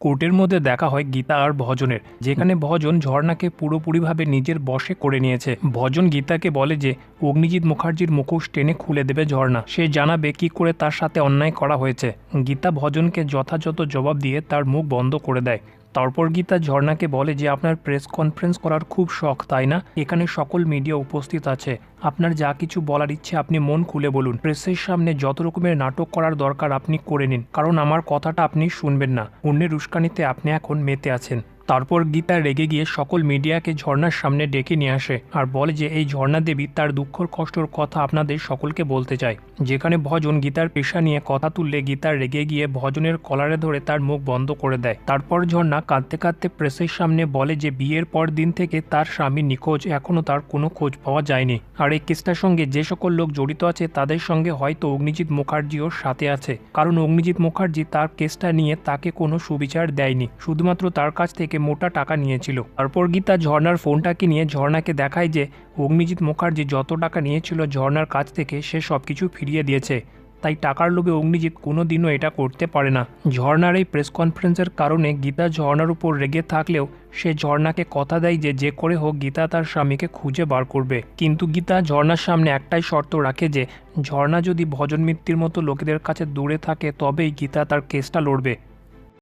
কোর্টের মধ্যে দেখা হয় গীতা আর ভজনের, যেখানে ভজন ঝর্ণাকে পুরোপুরিভাবে নিজের বশে করে নিয়েছে। ভজন গীতাকে বলে যে অগ্নিজিৎ মুখার্জির মুখোশ টেনে খুলে দেবে ঝর্ণা, সে জানাবে কি করে তার সাথে অন্যায় করা হয়েছে। গীতা ভজনকে যথাযথ জবাব দিয়ে তার মুখ বন্ধ করে দেয়। তারপর গীতা ঝর্ণাকে বলে যে আপনার প্রেস কনফারেন্স করার খুব শখ, তাই না? এখানে সকল মিডিয়া উপস্থিত আছে, আপনার যা কিছু বলার ইচ্ছে আপনি মন খুলে বলুন। প্রেসের সামনে যত রকমের নাটক করার দরকার আপনি করে নিন, কারণ আমার কথাটা আপনি শুনবেন না। অন্যের উস্কানিতে আপনি এখন মেতে আছেন। তারপর গীতা রেগে গিয়ে সকল মিডিয়াকে ঝর্ণার সামনে ডেকে নিয়ে আসে আর বলে যে এই ঝর্ণা দেবী তার দুঃখর কষ্টর কথা আপনাদের সকলকে বলতে চায়। যেখানে ভজন গীতার পেশা নিয়ে কথা তুললে গীতা রেগে গিয়ে ভজনের কলারে ধরে তার মুখ বন্ধ করে দেয়। তারপর ঝর্ণা কাঁদতে কাঁদতে প্রেসের সামনে বলে যে বিয়ের পর দিন থেকে তার স্বামী নিখোঁজ, এখনও তার কোনো খোঁজ পাওয়া যায়নি। আর এই কেসটার সঙ্গে যে সকল লোক জড়িত আছে তাদের সঙ্গে হয়তো অগ্নিজিৎ মুখার্জিও সাথে আছে, কারণ অগ্নিজিৎ মুখার্জি তার কেসটা নিয়ে তাকে কোনো সুবিচার দেয়নি, শুধুমাত্র তার কাছ থেকে মোটা টাকা নিয়েছিল। তারপর গীতা ঝর্ণার ফোনটাকে নিয়ে ঝর্ণাকে দেখায় যে অগ্নিজিৎ মুখার্জি যত টাকা নিয়েছিল ঝর্ণার কাছ থেকে সে সব কিছু ফিরিয়ে দিয়েছে, তাই টাকার লোভে অগ্নিজিৎ কোনো দিনও এটা করতে পারে না। ঝর্ণার এই প্রেস কনফারেন্সের কারণে গীতা ঝর্ণার উপর রেগে থাকলেও সে ঝর্ণাকে কথা দেয় যে যে করে হোক গীতা তার স্বামীকে খুঁজে বার করবে। কিন্তু গীতা ঝর্ণার সামনে একটাই শর্ত রাখে যে ঝর্ণা যদি ভজন মিত্তির মতো লোকেদের কাছে দূরে থাকে তবেই গীতা তার কেসটা লড়বে।